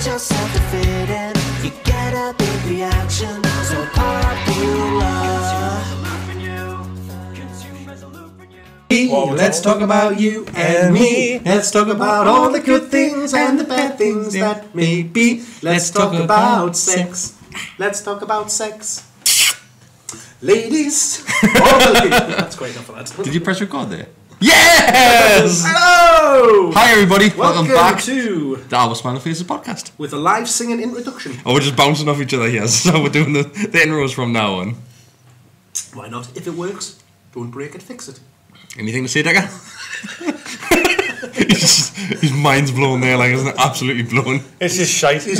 find yourself a fit in. You get a big reaction, so popular. Let's talk about you and me. Let's talk about all the good things and the bad things that may be. Let's talk about sex. Let's talk about sex. Ladies. That's great enough for that. Did you press record there? Yes! Hello! Hi everybody, welcome back to the AWSFpod podcast. With a live singing introduction. Oh, we're just bouncing off each other here, so we're doing the intros from now on. Why not? If it works, don't break it, fix it. Anything to say, Deka? His mind's blown there, like, isn't it? Absolutely blown. It's just shite. He was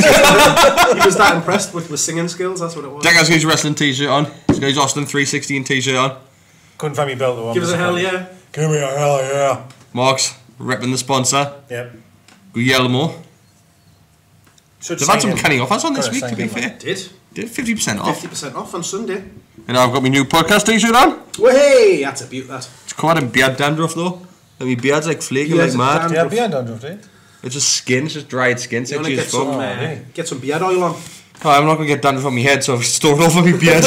that impressed with singing skills, that's what it was. Deka's got his wrestling t-shirt on. He's got his Austin 316 t-shirt on. Couldn't find me belt though. Give us a hell yeah. Give me a hell yeah. Mark's repping the sponsor. Yep. GUGLIELMOCLOTHINGUK. They've had some canny offers on this week, to be fair. Did 50% off. 50% off on Sunday. And I've got my new podcast t-shirt on. Well, hey, that's a beaut, that. It's covered in beard dandruff though. I mean, beard's like flaking like mad. Yeah, beard dandruff, do you? It's just skin, it's just dried skin. You want to get some beard oil on? Oh, I'm not going to get dandruff on my head, so I've stored it over my beard.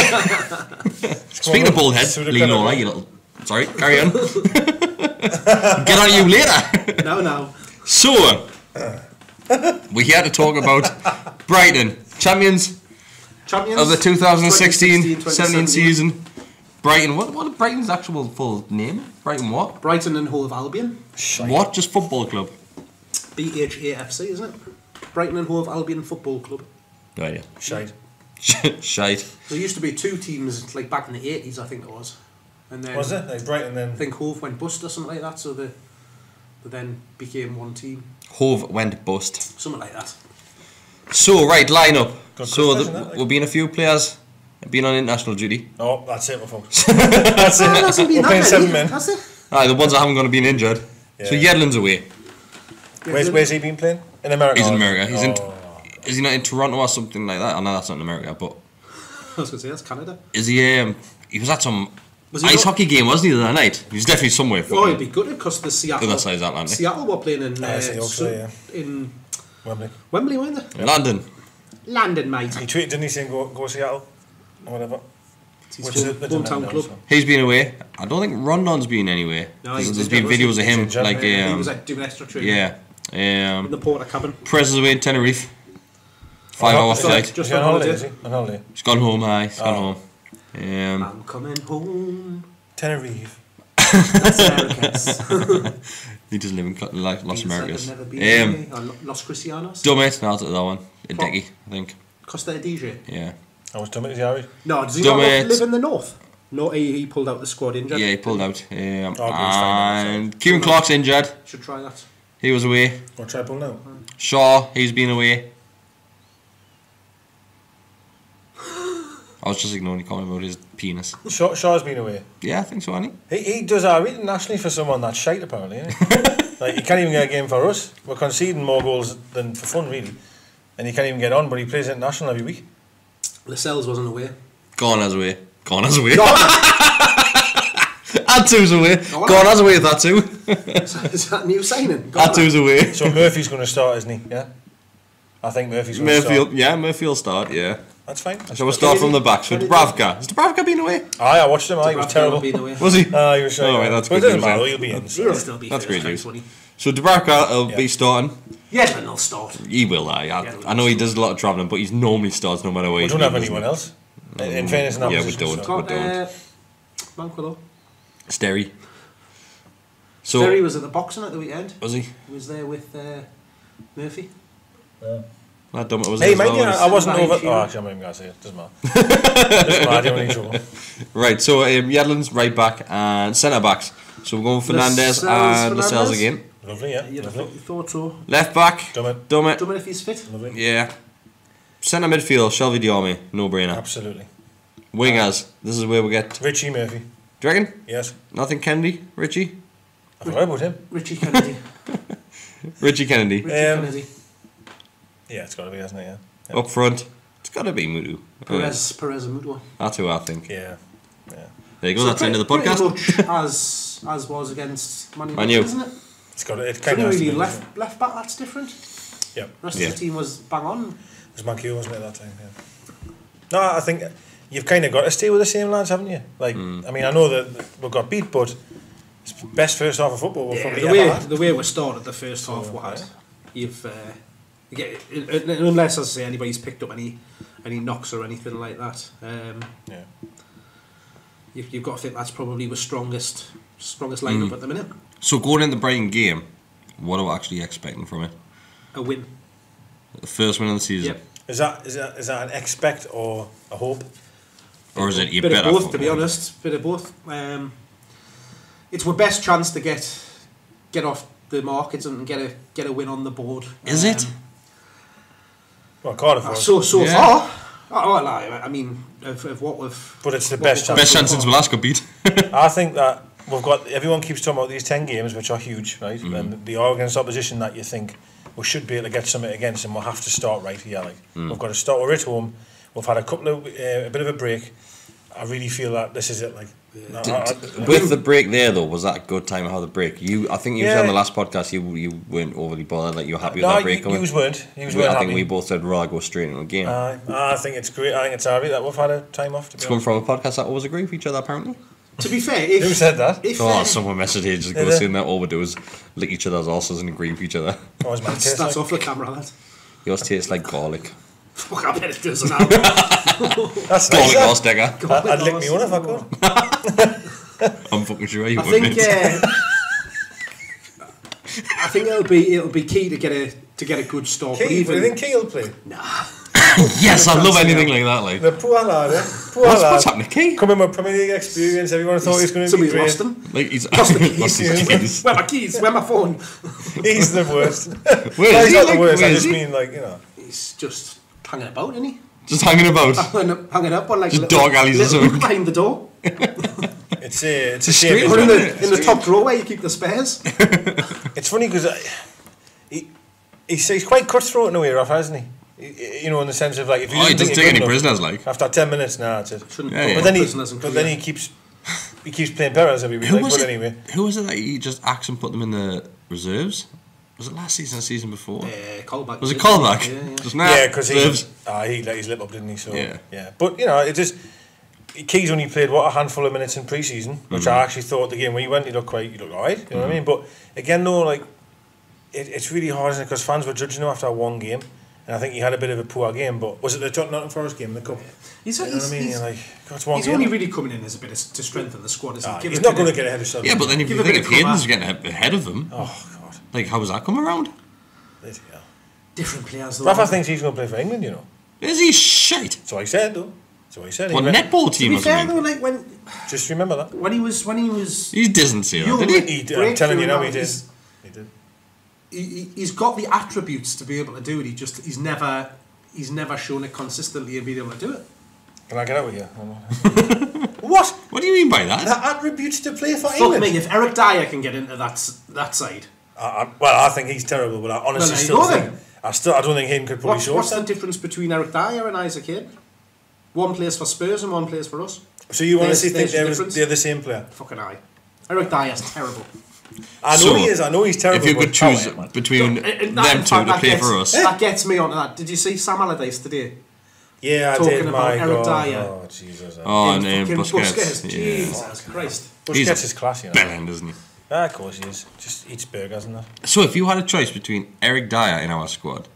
Speaking of bald head, lean over, you little... Sorry, carry on. Get on you later. No. So, we're here to talk about Brighton, champions of the 2016-17 season. Brighton, what Brighton's actual full name? Brighton what? Brighton and Hove Albion. Shite. What? Just football club? BHAFC, isn't it? Brighton and Hove Albion Football Club. No idea. Shite. Shite. There used to be two teams, like back in the 80s, I think it was. And then Was it? Like Brighton then? I think Hove went bust or something like that, so they then became one team. Hove went bust. Something like that. So, right, line up. Good So, Kris, isn't it? we'll be in a few players being on international duty. Oh, that's it, my folks. That's it. Hasn't been We're playing that 7 many, men. has it? The ones that haven't going to be injured. So, Yeah. Yedlin's away. Where's he been playing? In America? He's in America. He's in. Oh. Is he not in Toronto or something like that? I know that's not in America, but I was going to say, that's Canada. is he? He was at some Was he ice not- hockey game, wasn't he, the other night? He's definitely somewhere. Oh, he'd be good because the Seattle. Other side's Atlantic. Seattle were playing in in Wembley, weren't they? London. London, mate. He tweeted, didn't he, saying go Seattle? Or whatever. It's his Which is it? hometown club. He's been away. I don't think Rondon's been anywhere. No, There's been videos of him, injured. like He was like doing extra training. yeah. In the porter cabin. Prez is away in Tenerife. 5-hour flight. Just on on holiday, holiday. is he? On holiday. He's gone home. He's gone home. I'm coming home. Tenerife. That's Americans. He does live in Los Americas. Los Cristianos. Dummit, no, that's the other one. Ideki, I think. Costa DJ. Yeah. I was dumb, is he Irish? No, does he not Dummit. live in the north? No, he pulled out the squad injured. Yeah, he pulled out. fine, And Kieran Clark's injured. Should try that. He was away. What triple now? Shaw, he's been away. I was just ignoring your comment about his penis. Shaw's been away. Yeah, I think so, hasn't He does alright internationally for someone that's shite apparently, isn't he? Like, he can't even get a game for us. We're conceding more goals than for fun really. And he can't even get on, but he plays international every week. Lascelles wasn't away. he? Gone away. Atu's away. Gone away with Atu. Is that a new signing? Atu's away. So Murphy's going to start, isn't he? Yeah? I think Murphy's going to start. Murphy will start, yeah. That's fine. So we'll start from the back. So Dubravka. Has Dubravka been away? I watched him. He was terrible. Was he? He was shite. Oh, right, that's but good it doesn't news, matter, then. he'll be in. He'll still be That's first great choice, news. won't he? So Dubravka will be starting. Yeah, but he'll start. He will, I know he does a lot of travelling, but he's normally starts no matter where We he's don't have been, anyone doesn't else. In fairness, in that Yeah, we position, don't. so. Got Manquillo. he? Sterry. So, Terry was at the boxing at the weekend. was he? He was there with Murphy. That dumb, was Hey, it as mate, well, yeah, was- I wasn't over. Shield. Oh, actually, I'm not even going to say it. Doesn't matter. Doesn't matter, you're in trouble. Right, so Yedlin's right back and centre backs. So we're going Fernandez and Lascelles again. Lovely, yeah. You Lovely. thought so. Left back, Dummit. Dummit. If he's fit. Lovely. Yeah. Centre midfield, Shelby Diarmi, no brainer. Absolutely. Wingers, this is where we get. Richie Murphy. Do you reckon? Yes. Nothing Kennedy, Richie? I've heard about him. Richie Kennedy. Richie Kennedy. Kennedy. Yeah, it's got to be, hasn't it? Yeah. Up front, it's got to be Mutu. Perez and Mudwa. That's who I think. Yeah. There you go, that's the end of the podcast. Pretty much as was against Man Man U. United, isn't it? It's got it. It It's kind only of really left back that's different. Yep. The rest of the team was bang on. It was McHugh, wasn't it, that time? Yeah. No, I think you've kind of got to stay with the same lads, haven't you? Like, I mean, I know that we got beat, but it's the best first half of football we've probably ever had. The way we started the first half, we had. You've unless, as I say, anybody's picked up any knocks or anything like that. You've got to think that's probably the strongest lineup at the minute. So going in the Brighton game, what are we actually expecting from it? A win. The first win of the season. Yep. Is that an expect or a hope? Or is it you bit better? of both, to be honest. Bit of both. It's our best chance to get off the markets and get a win on the board. Is it? Well, Cardiff was. So far. I mean, of what we've... But it's the best chance. Best chance since we last got beat. I think that we've got... Everyone keeps talking about these 10 games, which are huge, right? And they are against opposition that you think we should be able to get something against, and we'll have to start right here. Like we've got to start. We're at home. We've had a couple of... a bit of a break. I really feel that this is it. Like With the break there, though, was that a good time to have the break? I think you said on the last podcast you weren't overly bothered, like you were happy with that break coming. You weren't. I think we both said rather go straight into the game. I think it's great. I think it's alright that we've had a time off. It's come from a podcast that always agree with each other, apparently. To be fair, who said that? Someone messaged ages ago saying that all we do is lick each other's arses and agree with each other. That's off the camera, that. Yours tastes like garlic. Fuck, I bet it does now. That's Garlic nice. horse digger. I'd lick me one if I could. I'm fucking sure you I wouldn't. think it'll be key to get a good start. Do you think Key will play? Nah. Yes, I love anything like that. Like The poor lad, what's happening to Key? Coming with Premier League experience, everyone thought he was going to be Somebody's great. lost him. Like he's Lost the lost his keys. Where my keys? Where my phone? He's the worst. Where is He's he? not the Like, worst, where I is just he? mean like, you know. He's just hanging about, isn't he? Just hanging about. Hanging up on like Just little, dog alleys or little something. behind the door. It's a street, shame. Or isn't in it? the top drawer where you keep the spares. It's funny because he's quite cutthroat in a way, Rafa, isn't he? You know, in the sense of like, if you He didn't doesn't think take you're any good enough, prisoners, like. after 10 minutes, nah, that's it. Shouldn't Yeah, put yeah. prisoners in But Korea. then he keeps playing Perez every week. Who Like, was but it? anyway, Who was it that he just axed and put them in the reserves? Was it last season or season before? Callback. Was it callback? Yeah. Just now. yeah, because reserves. he let his lip up, didn't he? So Yeah. But you know, it just Key's only played a handful of minutes in pre-season, which I actually thought the game when he went, he looked alright. You know what I mean? But again, though, like it's really hard, isn't it? Because fans were judging him after one game. And I think he had a bit of a poor game, but was it the Nottingham Forest game in the cup? He's, you know what I mean? You're like, God, it's one he's game. only really coming in as a bit to strengthen the squad, isn't he? He's not going to get ahead of Sunderland. Yeah, but then if Give you a think bit if of Hayden's cover. getting ahead of them, Oh God! like how does that come around? Bloody hell. Different players, though. Rafa thinks he's going to play for England. You know. Is he shite? So I said though. So I said. What He went- netball To team be or fair, something? though, like Just remember that. when he was He didn't say that, young, did he? He did. I'm telling you now, he did. He did. He's got the attributes to be able to do it. He's never shown it consistently and been able to do it. Can I get out of here? What? What do you mean by that? The attributes to play for Fuck England. me, if Eric Dyer can get into that side. I think he's terrible, but I honestly Well, still there you think I don't think Hayden could probably show What's the that. difference between Eric Dyer and Isaac Hayden? One plays for Spurs and one plays for us. So you honestly think there's the difference. they're the same player? Fucking aye. Eric Dyer's terrible. I know So, he is. I know he's terrible. If you but- could choose Oh, yeah, man. between That, in them fact, two to that play gets- for us, That gets me onto that. Did you see Sam Allardyce today? Yeah, I talking did. about My Eric God. Dyer. Oh Jesus. oh, In and fucking Busquets, yeah. Jesus Christ. He's Busquets is class, you know. bellend, isn't he? Of course he is. Just eats burgers and that. So if you had a choice between Eric Dyer in our squad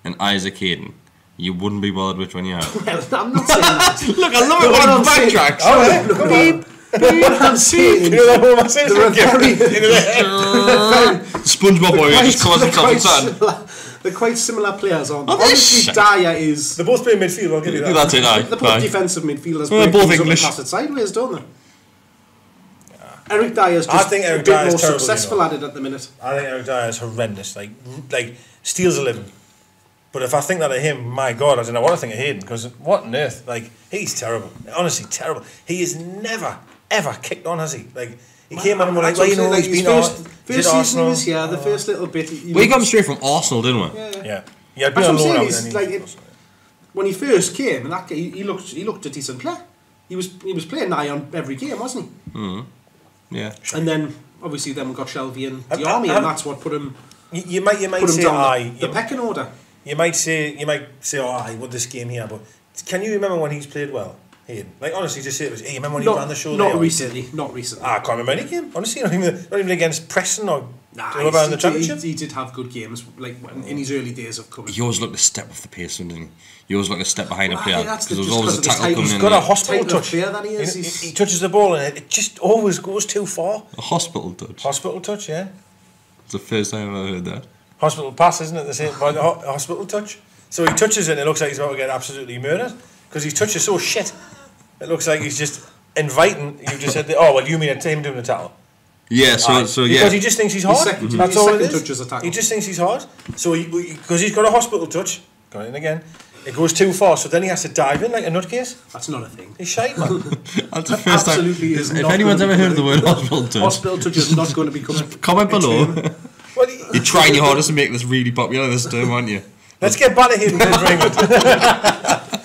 and Isaac Hayden, you wouldn't be bothered which one you have. Well, I'm not saying that. Look, I love But it what when I'm he saying- backtracks. Oh, yeah, come on. What I'm saying You know is that one I said? they're a very, SpongeBob boy just covers himself in sand. they're quite similar players, aren't they? Oh, they're Obviously, shit. Dyer is... They both play midfield. I'll give you that. That's it, aye. They're both Aye. defensive midfielders. Well, they're break both things up and English. pass it sideways, don't they? Eric Dyer's I just think Eric a bit Dyer's more terrible, successful you know. at it at the minute. I think Eric Dyer is horrendous. Like steals a living. But if I think that of him, my God, I don't know what I think of Hayden. Because what on earth? Like, he's terrible. Honestly, terrible. He has never, ever kicked on, has he? Like, he came on and we're like, well, you know, he's been First season he was here, the first little bit... We got him straight from Arsenal, didn't we? Yeah. Yeah, That's what I'm saying. out He's and like, when he first came, and that he looked a decent player. He was playing nigh on every game, wasn't he? Yeah. And then obviously we got Shelby and the army, and that's what put him You might Put him say down aye. the pecking order. You might say oh aye, what this game here, but can you remember when he's played well? Hayden? Like honestly, just say it was. Hey, remember when he ran the show? Not recently. I can't remember any game. Honestly, not even against Preston or in the Championship. He did have good games, like in his early days of coming. He always looked a step off the pace, didn't he? He always looked a step behind a player that's because there was just always a because of tackle his coming He's in. got a hospital Type of touch. player that he is. He touches the ball and it just always goes too far. A hospital touch. Hospital touch, yeah. It's the first time I've ever heard that. Hospital pass, isn't it? The same by the hospital touch. So he touches it and it looks like he's about to get absolutely murdered because his touch is so shit. It looks like he's just inviting. You just said, oh well, you mean him doing the tackle? Yeah, so yeah. Because he just thinks he's hard. That's all it is. Touch is a tackle. He just thinks he's hard. So because he's got a hospital touch, got it in again. It goes too far, so then he has to dive in like a nutcase. That's not a thing. He's shite, man. That's the first time. Absolutely is If not anyone's gonna ever be heard of the word hospital touch, Hospital touch is not going to be coming. comment below. Well, You're trying your hardest to make this really popular this term, aren't you? let's get back to him for England.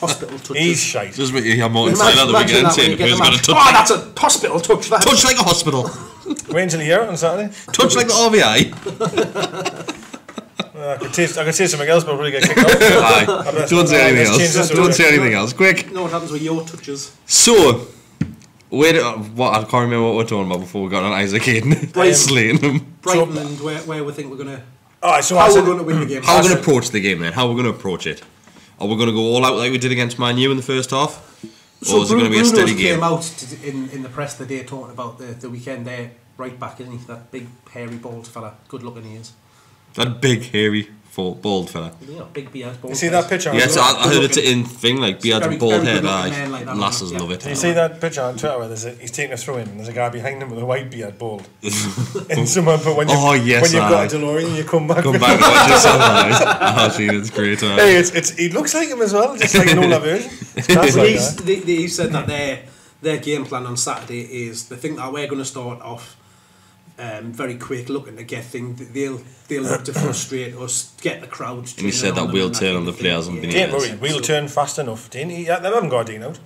Hospital touch. He's shite. Just what you hear Martin saying at the Imagine weekend that when saying you get who's the got a match. touch. Oh, that's a hospital touch. That. Touch like a hospital. Wait until you hear it on Saturday. Touch like the RVI. I could say something else, but I'll probably get kicked off. Aye. Don't say anything Let's change else. this Don't say over. anything else. Quick. You know what happens with your touches? So, where what I can't remember what we were talking about before we got on Isaac Hayden. Slating him. Brighton and where we think we're going to... Alright, so How we're going to win the game. How we're going to approach the game then? How we're going to approach it? Are we going to go all out like we did against Man U in the first half? Or is it going to be a steady game? came out in the press the day talking about the weekend there, right back, isn't he? That big, hairy, bald fella. Good looking he is. That big, hairy, bald fella. Yeah, big beard, bald You see that face. picture? Yes, I heard it's in thing like beards Very- and bald very head. good-looking Aye, man like that, and lasses yeah. love it. Do you see that picture on Twitter where he's taking a throw in and there's a guy behind him with a white beard, bald? And someone put when Oh, yes, when you've got aye. a DeLorean you come back. Come back and watch yourself. Oh, gee, it's great. Hey, he looks like him as well, just like an older version. It's class like that. He said that their game plan on Saturday is they think that we're going to start off very quick, looking to get things. They'll look to frustrate us, get the crowd. And he said that we'll turn on the players and Don't worry, we'll turn fast enough. They haven't got a Dean out.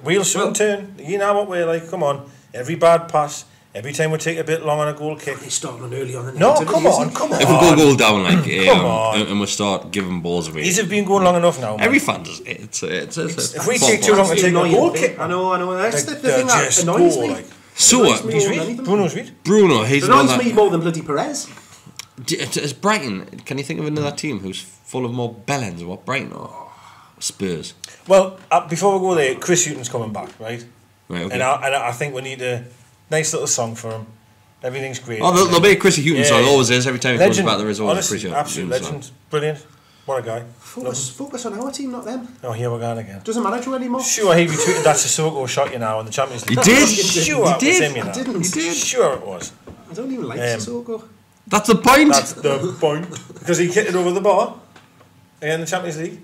We'll soon turn. You know what we're like, come on. Every bad pass, every time we take a bit long on a goal kick. He's starting on early on the No, negativity, come isn't on. If we go goal down like Come on. and we start giving balls away, These have been going long enough now. Man. every fan does it. It's If we take too long to he? take a Annoying goal thing. kick, I know. That's the like, thing that just annoys go, me. like. So Annoys me He's more than Reed. anything. Bruno's Reed. Bruno, he's It the one annoys me that. more than bloody Perez. Is Brighton? Can you think of another team who's full of more bellends than what Brighton are? Spurs. Well, before we go there, Kris Houghton's coming back, right? Right. Okay. And I think we need a nice little song for him. Everything's great. Oh, there'll be a Chrissy Houghton song. Yeah. Always is. Every time he comes Legend. back, there is always a Honestly, Chrissy absolute Houghton song. legend. Brilliant. What a guy. Focus on our team, not them. Oh, here we're going again. Doesn't matter to you anymore. Sure, he retweeted that Sissoko shot you now in the Champions League. He did. Sure, He it was did. him, you know. I didn't. He did. Sure, it was. I don't even like Sissoko. That's the point. That's the point. Because he kicked it over the bar in the Champions League.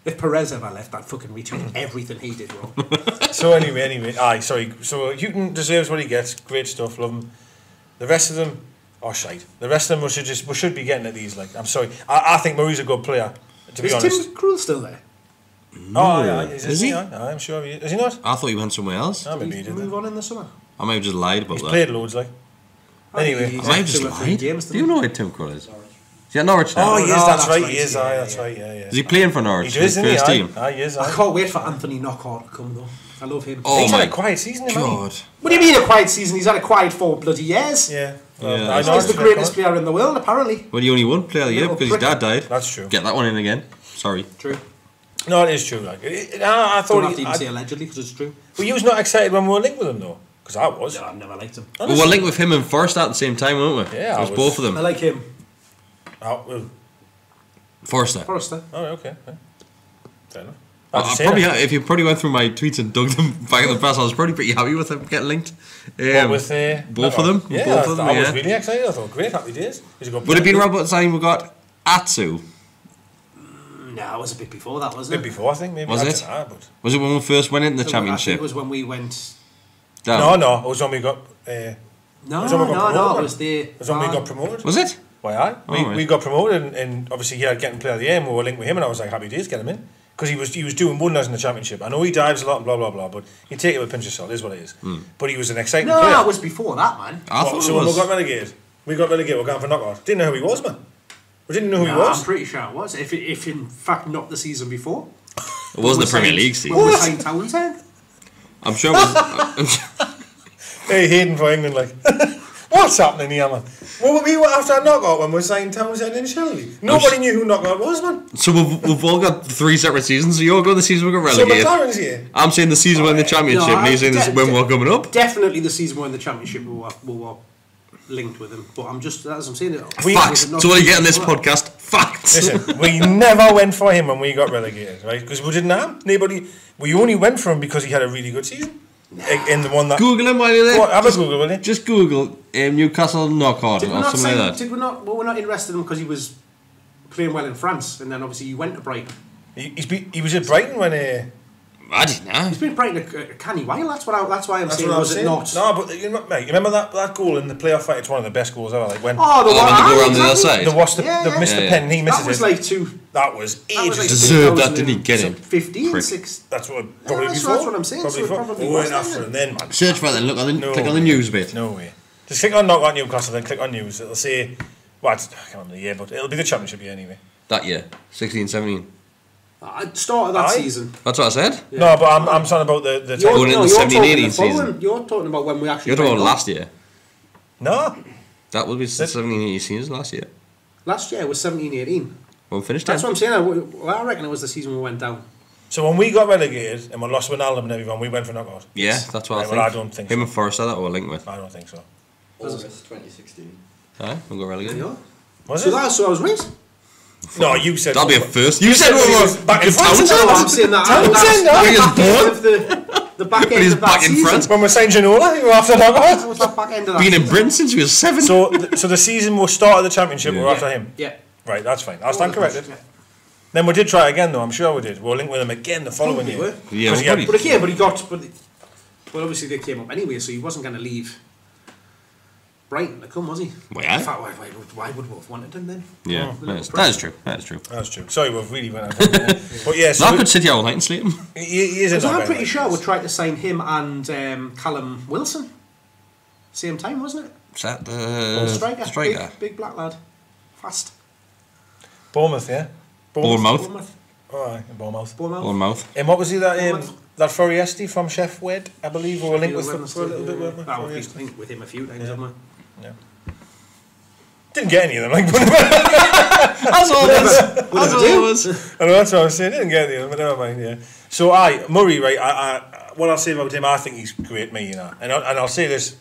If Perez ever left, I'd fucking retweet everything he did wrong. So anyway, sorry. So Houghton deserves what he gets. Great stuff, love him. The rest of them, shite. The rest of them we should be getting at these. Like, I'm sorry. I think Murray's a good player. To be Is honest. Tim Krul still there? Oh, yeah, Is he? I'm sure he is. Is he not? I thought he went somewhere else. Oh, maybe Did he he did. move Then. on in the summer? I might have just lied about He's that. played loads, like. Anyway. He's I might have had just 2 or 3 lied. games, Do you know who Tim Krul is? Is he at Norwich now? Oh, he is. no, That's that's right. right, He is. yeah, That's right. Yeah. Is he playing for Norwich? He does, His isn't he? first team. He is. I can't wait for Anthony Knockout to come though. I love him. Oh He's my had a quiet season, hasn't he? God. What do you mean a quiet season? He's had a quiet 4 bloody years. Yeah. Yeah. I know. He's the greatest player in the world, apparently. Well, he only won Player of the Year Little because his prick. dad died. That's true. Get that one in again. Sorry. True. No, it is true. Like, I Don't thought. have to even say allegedly because it's true. Well, you was not excited when we were linked with him though, because I was. No, I've never liked him. Well, we're linked with him and Forrest at the same time, weren't we? Yeah, it was I was- both of I them. like him. Oh, well, Forrester. Forrester. okay. Fair enough. I probably, if you probably went through my tweets and dug them back in the past, I was probably pretty happy with them getting linked. with both of them? Yeah, Both of them, I was yeah. really excited. I thought, great, happy days. He's a good Would it have been player. around about the time we got Atsu? No, it was a bit before that, A wasn't bit it? before, I think. Maybe Was I it? don't know, but Was it when we first went into the I think championship? it was when we went. Down? no, it was when we got. No, Was it when we got no, promoted? it was the. It was when we got promoted. Was it? Why? Aye. right. We got promoted, and obviously he had getting player of the year, and we were linked with him, and I was like, happy days, get him in. Because he was doing wonders in the championship. I know he dives a lot and blah blah blah, but you take it with a pinch of salt, is what it is. But he was an exciting No, player. it was before that, man. I thought So it when we was. got relegated, We got relegated, we're going for knockout. Didn't know who he was, man. We didn't know who he was. I'm pretty sure it was. If in fact not the season before. It wasn't the Premier League season. When we signed Townsend. I'm sure it was. Hey, Hayden for England, like. What's happening here, man? Well, we were after a knockout when we were saying Townsend and Shelby. Nobody knew who knockout was, man. So we've all got 3 separate seasons. So you're going the season we got So relegated. McLaren's here. I'm saying the season when the championship, and he's saying this when we're coming up. Definitely the season when the championship we were linked with him. But I'm just, as I'm saying it. Facts. So what you get on this podcast? Facts. Listen, we never went for him when we got relegated, right? Because we didn't have nobody. We only went for him because he had a really good season. In the one that. Google him while you're there. What, have a Google, will you? Just Google Newcastle knockout or something like that. Did we not? Well, we're not interested in him because he was playing well in France, and then obviously he went to Brighton. He was at Brighton when. I didn't know. He's been at Brighton a canny while. That's why I'm saying. Was it not? No, but mate, you remember that goal in the playoff fight? It's one of the best goals ever. Like when. Oh, the one when they go around the other side. They missed the pen. He misses that was it. like two. That was ages. Like deserved that, didn't he? Get him. 15, 6. That's what probably that's before. That's what I'm saying. Probably so before. probably We went after him then, man. Search for it then. Look on the click on the news bit. No way. Just click on knockout Newcastle, then click on news. It'll say. Well, I can't remember the year, but it'll be the championship year anyway. That year, 16, 17. I started that season. That's what I said. Yeah. No, but I'm talking about the Going in the 17, 18 season. You're talking about when we actually. You're talking about last year. No. That would be 17, 18 season last year. Last year was 17, 18. Well, finished. That's what I'm saying. I reckon it was the season we went down. So when we got relegated and we lost Wijnaldum and everyone, we went for knockout. Yeah, that's what I think. Well, I don't think him so. and Forrester that were linked with. I don't think so. August 2016. Aye, we got relegated. Yeah. Was So it? I was right. No, you said That'll be a first. You said we were back in France. No, I'm saying that. The back end of that back in season. France. When we're saying Ginola, we were after That knockout. was that back end of that Been in season. Britain since we were 7. So the season will start at the championship. We're after him. Yeah. Right, that's fine. I'll stand corrected. Yeah. Then we did try again, though. I'm sure we did. We'll link with him again the following Probably year. were. Yeah, Because he had- But he got. Well, obviously they came up anyway, so he wasn't going to leave Brighton to come, was he? Well, yeah. In fact, why would we have wanted him then? Yeah, that is true. That is true. That's true. Sorry, we've really went out. But yeah, so I could sit here all night and sleep him. he is in So that I'm bed, pretty like, sure we yes. tried to sign him and Callum Wilson. Same time, wasn't it? Is that the Striker. Big black lad. Fast. Bournemouth, yeah? Bournemouth. Alright, Bournemouth. Bournemouth. And what was he that Bournemouth. that Foriesti from Chef Wed, I believe, we were linked with for a little bit, weren't we? I was linked with him a few times, haven't I? Yeah. Didn't get any of them, like, As always. I know, that's what I was saying. Didn't get any of them, but never mind. Yeah. So Murray, right? I what I'll say about him, I think he's great, me, you know. And I'll say this: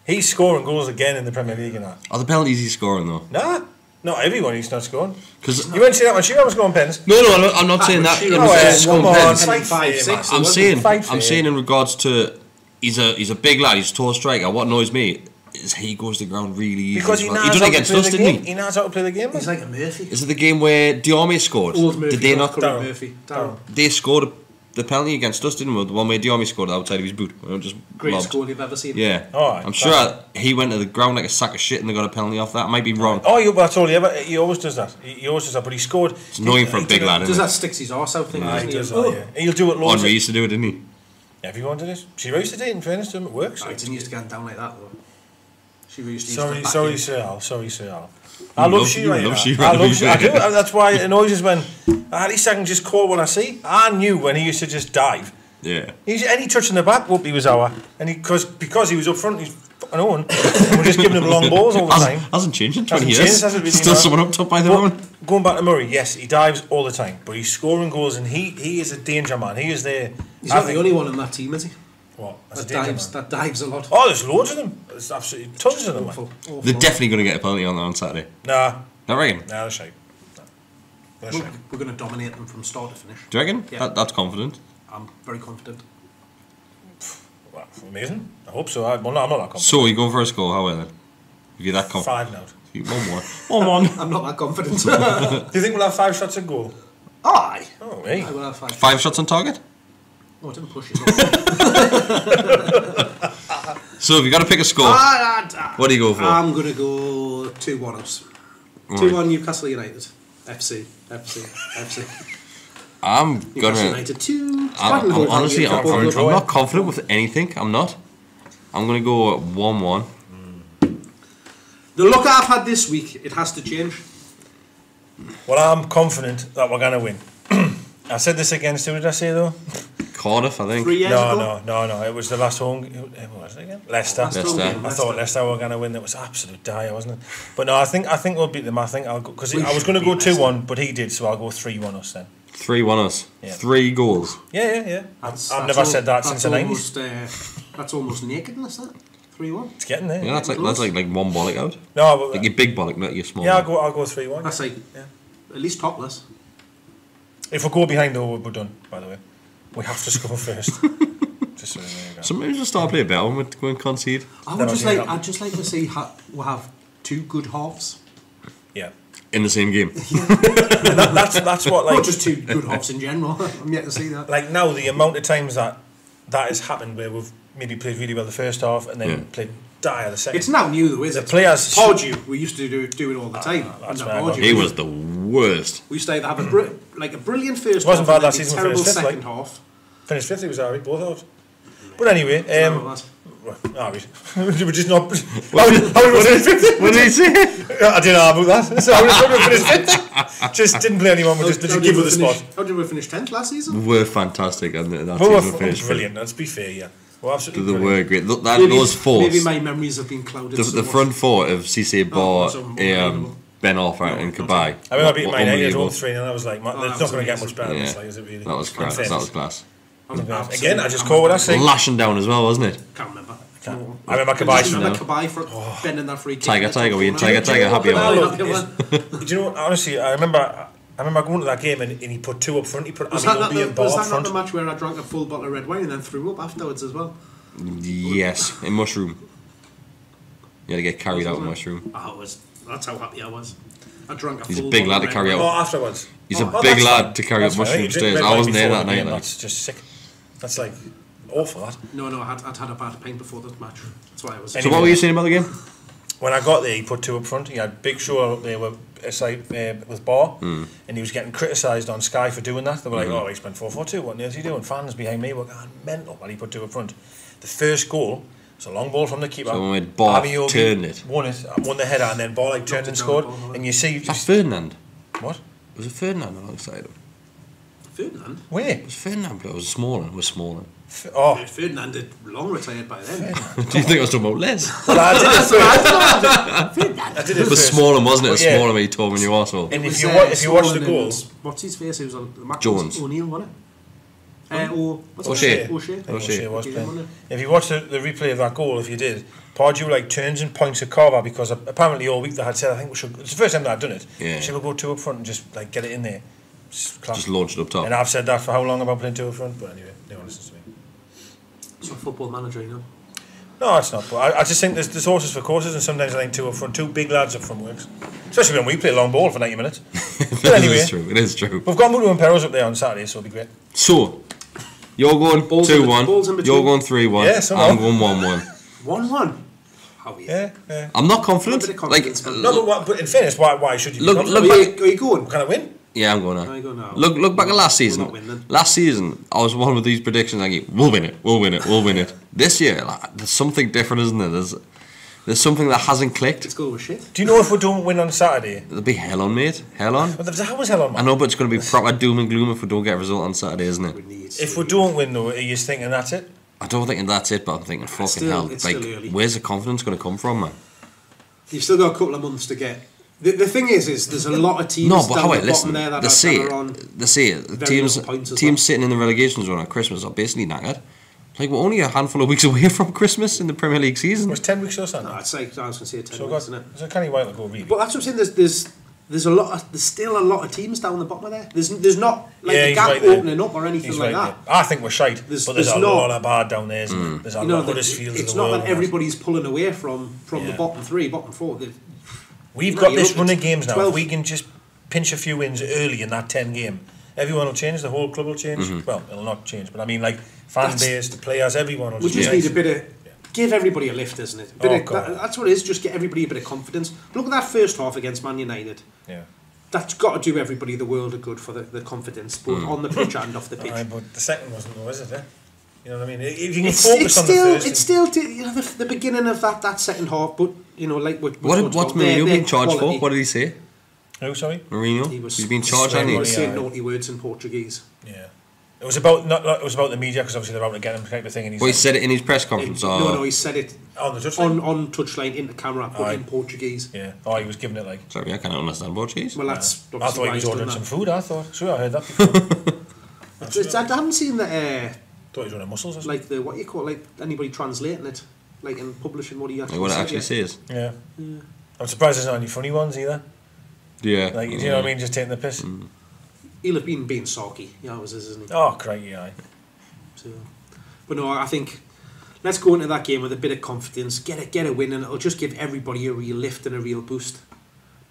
he's scoring goals again in the Premier League, you know. Are the penalties he's scoring though? Nah, not everyone. He's not scoring. Because You won't see that when Shearer was scoring pens. no, I'm not saying that. Shearer I'm was saying scoring scoring pens. pens. Fight 5-6. fair, it I'm wasn't saying, Fight fair. I'm saying in regards to he's a big lad. He's a tall striker. What annoys me is he goes to the ground really easy. Because he as well. knows He done how it to against play us, the didn't game. he? He knows how to play the game. He's like a Murphy. Is it the game where Diarmi scored? Old Murphy. Did they not? Current Murphy. Darryl. They scored the penalty against us, didn't we? The one where Diarmi scored outside of his boot. Just Greatest lobbed. goal you've ever seen. Yeah. Alright, I'm sure he went to the ground like a sack of shit and they got a penalty off that. I might be wrong. Oh, but I told you, he always does that. He always does that, but he scored. It's annoying for a big lad, Does isn't that it? sticks his arse out thing? He doesn't he? does that, yeah. He'll do it loads. Henry used to do it, didn't he? Everyone did it. She used to do it, in fairness to him, it works. I didn't used to get down like that though. She used to Sorry, Sir Al. Sorry, Sir Al. I love Shearer. you love Shearer. I love Shearer. I do. That's why it annoys us when at least I can just call what I see. I knew when he used to just dive. Yeah. Any touch in the back, whoop, he was our. And because he was up front, he's fucking own. And we're just giving him long balls all the time. Hasn't changed in 20 Hasn't years. changed, hasn't really, Still no. someone up top by the But moment. going back to Murray, yes, he dives all the time, but he's scoring goals, and he is a danger man. He is there. He's not the only one in that team, is he? What? As a That danger dives. man. That dives a lot. Oh, there's loads of them. There's absolutely tons of them. Man. Awful. They're definitely going to get a penalty on that on Saturday. Nah, Not reckon? they're shite. They're shite. We're going to dominate them from start to finish. Do you reckon? Yeah. That's confident. I'm very confident. Well, amazing. I hope so. I'm not that confident. So, you going for a score? How well then? If you're that confident. 5 now. 1-1. I'm not that confident. Do you think we'll have 5 shots at goal? Aye. Oh, hey. I will have 5. 5 shots on target? Oh, I didn't push it. So, if you got to pick a score, what do you go for? I'm going to go 2-1 us. 2-1 Newcastle United. FC. I'm Newcastle going to... United 2. I'm honestly, I'm draw. not confident with anything. I'm not. I'm going to go 1-1. The look I've had this week, it has to change. Well, I'm confident that we're going to win. I said this against, who did I say though? Cardiff, I think. 3 years ago? No. It was the last home. Who was it again? Leicester. I thought Leicester were going to win. That was absolute dire, wasn't it? But no, I think we'll beat them. I think I'll go because I was going to go 2-1, but he did, so I'll go 3-1 us then. 3-1 us. Yeah. 3 goals. Yeah. I've never said that since the 90s. That's almost nakedness, that. 3-1. It's getting there. Yeah, that's like one bollock out. No, but like your big bollock, not your small. Yeah, one. I'll go 3-1. That's like at least topless. If we go behind though, we're done. By the way, we have to score first. Just so there you go. Sometimes just start playing better when we go and concede. I'd just like to see we'll have 2 good halves. Yeah. In the same game. That's what like. Not just 2 good halves in general. I'm yet to see that. Like now, the amount of times that has happened where we've maybe played really well the first half and then played dire the second. It's not new though, is it? The players. Pardew, we used to do it all the time. That's And where I got He was the worst. We used to either have a brilliant first Wasn't half bad and that then a season, terrible finished fifth, second like. half. Finished 5th, he was alright, both halves. But anyway, we just not. How did we finish 5th? What did he say? I didn't know about that. So how did we finish 5th? Just didn't play anyone. We just give her the spot. How did we finish 10th last season? We were fantastic, and that We season were finished brilliant. Let's be fair, yeah. Well, absolutely. They brilliant. were great. Look, those fours. Maybe my memories have been clouded. The front four of Cisse Bar, that's unbelievable. Ben Arthur, and Kabai. I mean, I beat Man United Unbelievable. 3 and I was like, it's that not was going to get amazing. much better. Yeah. It's like, is it really? That was class. In That was fairness. class. Again, I just caught what I say. Lashing down as well, wasn't it? Can't remember. No. I remember I Kabai. just remember Kabai for bending that free kick. Tiger, we in Tiger, happy Do you about know it. what? Do you know what? Honestly, I remember going to that game and he put 2 up front. He put Was that Amin and Bar up not front. the match where I drank a full bottle of red wine and then threw up afterwards as well? Yes, in Mushroom. You had to get carried out in Mushroom. That's how happy I was. I drank a He's a full big bottle lad of to red carry wine. out. Afterwards. He's a big lad to carry up That's fine. Mushroom You drink stairs. red I wine wasn't there before that the night. game, Like. That's just sick. That's like awful. That. No, I'd had a bad pain before that match. That's why I was. So what were you saying about the game? When I got there, he put 2 up front. He had Big Show up there with Bar, and he was getting criticised on Sky for doing that. They were like, "Oh, he spent 4-4-2. What is he doing?" Fans behind me were going mental while he put 2 up front. The first goal was a long ball from the keeper. So when Bar turned it, won the header, and then Bar turned and scored. And you see, was that Ferdinand? what? Was it Ferdinand alongside him? Ferdinand. Where? It was Ferdinand, but it was Smalling. It was Smalling. Ferdinand had long retired by then. Do you think I was talking about Les? Well, I did it first. I did it It was first. Smalling, wasn't it? But yeah. Smalling when you told me in your arsehole. And if you watch the goal, What's his face? He was on the Jones. O'Neill, wasn't it? O'Shea. O'Shea was Okay, playing. wasn't If you watch the replay of that goal, if you did, Pardew like turns and points at Carver because apparently all week they had said, I think we should. It's the first time that I've done it. Yeah. Should we go 2 up front and just like get it in there? Just launch it up top. And I've said that for how long about playing 2 up front, but anyway, no one listens to me. It's a football manager, you know. No, it's not. But I just think there's horses for courses, and sometimes I think 2 up front, 2 big lads up front works. Especially when we play long ball for 90 minutes. But anyway, It is true. we've got Mutu and Perros up there on Saturday, so it'll be great. So, you're going Balls in 2-1, between. you're going 3-1, Yeah, somehow. I'm going 1-1. 1-1. How are you? Yeah. I'm not A confident. bit of Like, confidence, man. No, but in fairness, why should you be Look confident? back. Are you going? Can I win? Yeah, I'm going Are you going now? to. Look back at last We'll season. not win then. Last season, I was one with these predictions. I go, we'll win it. This year, like, there's something different, isn't there? There's something that hasn't clicked. Let's go with shit. Do you know if we don't win on Saturday? There'll be hell on, mate. Hell on. But there's always hell on, I man. know, but it's going to be proper doom and gloom if we don't get a result on Saturday, isn't it? We need. If we don't win, though, are you thinking that's it? I don't think that's it, but I'm thinking, fucking still- hell. it's Like, still early. where's the confidence going to come from, man? You've still got a couple of months to get. The thing is there's a lot of teams No, but down how the it bottom listen? there that They are, say that are on. teams little points as teams well. sitting in the relegation zone at Christmas are basically knackered. Like, we're only a handful of weeks away from Christmas in the Premier League It season. was 10 weeks or something. No, I'd say I was going to say 10 So weeks, isn't it? it's a canny while to go, really. But that's what I'm saying. There's still a lot of teams down the bottom of there. There's not like a he's gap right there. opening up or anything He's like right that. there. I think we're shite, There's- but there's a there's not- lot of bad down there, isn't there? There's a You know, lot of Huddersfields it's of the not world. that everybody's pulling away from the Yeah. bottom 3, bottom 4. We've No, got you're this up run to of games now. 12. If we can just pinch a few wins early in that 10 game, everyone will change. The whole club will change. Well, it'll not change, but I mean, like fan base, the players, everyone will We just change. need a bit of. Give everybody a lift, isn't it? That's what it is. Just get everybody a bit of confidence. Look at that first half against Man United. Yeah. That's got to do everybody the world of good for the confidence, both on the pitch and off the pitch. Aye, but the second wasn't though, is it? You know what I mean? If you can It's focus on the still, first. it's still, you know, the beginning of that second half. But you know, like what's Mourinho being charged for? What did he say? Who, sorry? Mourinho. He's been charged, hasn't He he? was saying naughty words in Portuguese. Yeah. It was about it was about the media because obviously they're out to get him type of thing. And Well, he said it in his press conference. No, he said it on the touchline. on touchline into camera, but in Portuguese. Yeah. Oh, he was giving it like. Sorry, I can't understand Portuguese. Well, that's. I thought he was ordering some food. I thought. Sure, I heard that before. I haven't seen that. Thought he was running muscles or something. Like the what you call like anybody translating it, like and publishing what he actually. Like what it said, actually says. Yeah. I'm surprised there's not any funny ones either. Yeah. Like, you know what I mean? Just taking the piss. He'll have been being sulky. Yeah, isn't he? Oh, crikey, aye. So, but no, I think let's go into that game with a bit of confidence, get a win, and it'll just give everybody a real lift and a real boost.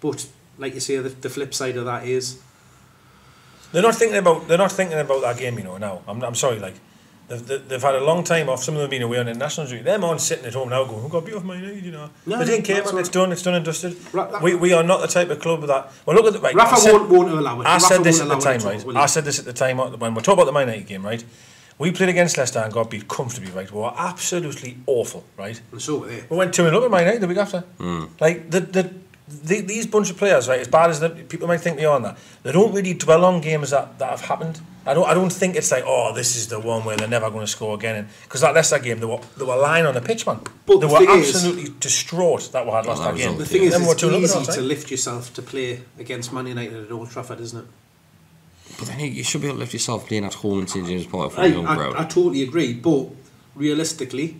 But like you say, the flip side of that is they're not thinking about that game, you know. Now, I'm sorry, like they've had a long time off. Some of them being away on international duty. Them on sitting at home now going, "We've got to beat off Man United," you know. No, they didn't care, man. It's It's done and dusted. We are not the type of club that. Well, look at the right. Rafa won't allow it. I Rafa said this at won't the allow time, it right? all, I said this at the time when we're talking about the Man United game, right? We played against Leicester and got beat comfortably, right? We were absolutely awful, right? And so were they. We went 2-0 up at Man United the week after. Like these bunch of players, right? As bad as people might think they are, on that they don't really dwell on games that have happened. I don't think it's like, oh, this is the one where they're never going to score again. Because that Leicester game, they were lying on the pitch, man. But they the were thing absolutely distraught that we had lost that game. The thing is, Then we were it's 2-0 easy at half to time. lift yourself to play against Man United at Old Trafford, isn't it? But then you should be able to lift yourself playing at home in St James Park for your own crowd. I totally agree, but realistically,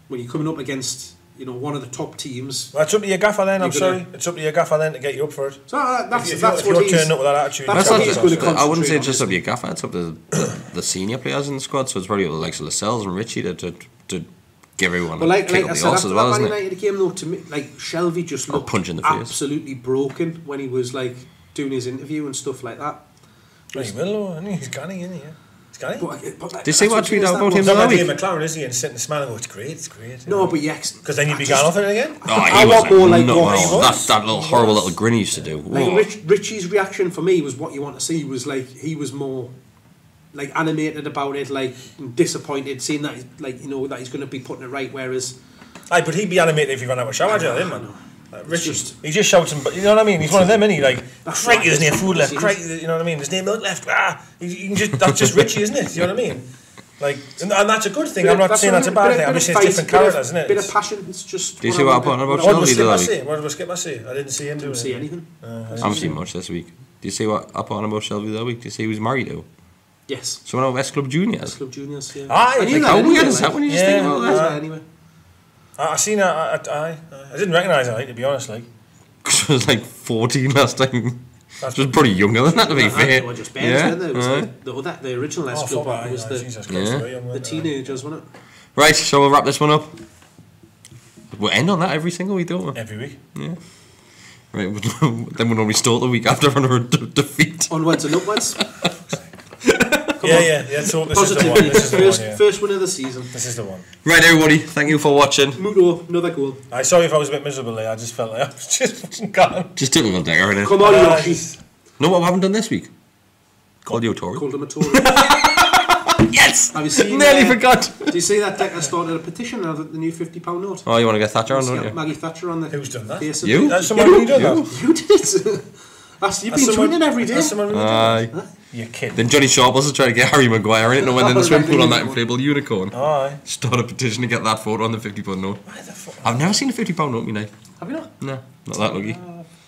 when you're coming up against one of the top teams, Well, it's up to your gaffer then. I'm sorry, it's up to your gaffer then to get you up for it. So that's If what you're he's turning up with that attitude. that's what he's going to concentrate I wouldn't say on, it's just up isn't to your gaffer, it's up to the senior players in the squad, so it's probably the likes of Lascelles and Richie to give everyone But like kick I up the said, arse after as well, that isn't Man it? United game, though, to me, like Shelvey just looked punch in the face. absolutely broken when he was like doing his interview and stuff like that. Well, he will, isn't he? He's canny, isn't he? Yeah. He's canny. But Did you see what I tweeted out about him He's the not other like week? McLaren, is he? And sitting and smiling, it's great. No, but yeah, Because then you'd be going off it again. Oh, I he want was more like not what he well. was. That little horrible little grin he used to do. like Richie's reaction for me was what you want to see. Was like he was more like animated about it, like disappointed, seeing that that he's going to be putting it right. Whereas, Aye, but he'd be animated if he ran out of shower gel, didn't man? Richie, just- he just shouts him, but you know what I mean? He's one of them, isn't he? Like, That's crikey, right. there's no food left, Serious. crikey, you know what I mean? There's no milk left, that's just Richie, isn't it? You know what I mean? Like, and that's a good thing. I'm not saying that's a bad thing. I'm just saying it's different characters, isn't it? Bit of passion. It's just. Do you see what I put on about What did Shelby the other week? Skipper say? I didn't see him doing Didn't it. see anything. I haven't seen much this week. Do you see what I put on about Shelby the other week? Do you see he was married to? Yes. Someone out of West Club Juniors. Club Juniors. Yeah. Aye, I knew like, that how anyway, weird is that when you just think about that? Anyway. I seen that. I didn't recognise it, to be honest. Like, Because I was like 14 last time. That's just pretty younger than that, to be fair. They were just bands, weren't they? It was like the original S Club. fuck, It was the Jesus Christ, Yeah. very young, the weren't they? teenagers, wasn't it? Right, so we'll wrap this one up. We'll end on that every single week, don't we? Every week. Yeah. Right, then we'll normally start the week after another defeat. Onwards and upwards. Yeah. So this is the one. Positivity. This is the one. Yeah. First win of the season. This is the one. Right, everybody, thank you for watching. Muto, another goal. I sorry if I was a bit miserable there. I just felt like I was just fucking gone. Just typical Deka, innit? Come on, Yoshi. Know what we haven't done this week? Called you a Tory. Called him a Tory. Yes! Have you seen? Nearly forgot. Do you see that Deka started a petition of the new £50 note? Oh, you want to get Thatcher on, don't you? Maggie Thatcher on the. Who's done that? face of You? it. That's someone who done that. You did. You've been tweeting every day. That's someone who done Aye. that. You kidding? Then Johnny Sharp was trying to get Harry Maguire in it, and went in the swim pool on that inflatable unicorn. Aye. Start a petition to get that photo on the £50 note. Why the fuck? I've never seen a £50 note, me now. Have you not? No, not that lucky.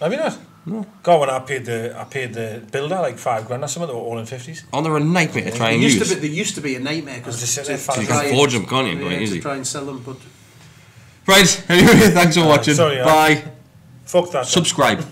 Have you not? No. God, when I paid the builder like $5,000 or something, they were all in 50s. Oh, they're a nightmare to try and They use. used to be a nightmare because Just sitting there So you fanning. can forge them, can't you? Quite to easy. try and sell them, but Right, anyway, thanks for watching. sorry, Bye. Fuck that. Subscribe.